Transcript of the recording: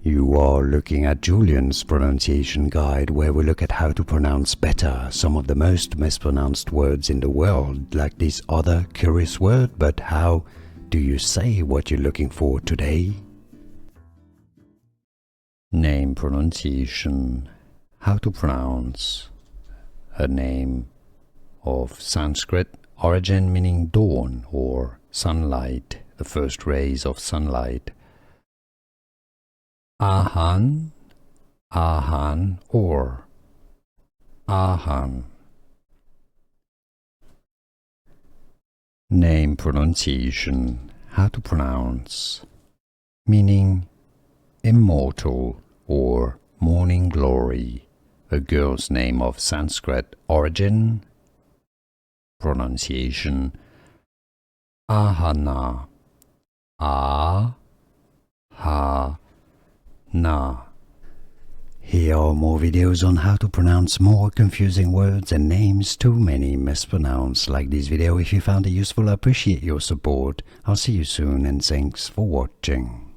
You are looking at Julian's pronunciation guide, where we look at how to pronounce better some of the most mispronounced words in the world, like this other curious word. But how do you say what you're looking for today? Name pronunciation. How to pronounce a name of Sanskrit origin meaning dawn or sunlight, the first rays of sunlight. Aahan, Aahan or Aahan. Name pronunciation. How to pronounce meaning immortal or morning glory, a girl's name of Sanskrit origin. Pronunciation Ahana, Ah-ha-na. Here are more videos on how to pronounce more confusing words and names too many mispronounced. Like this video if you found it useful. I appreciate your support. I'll see you soon and thanks for watching.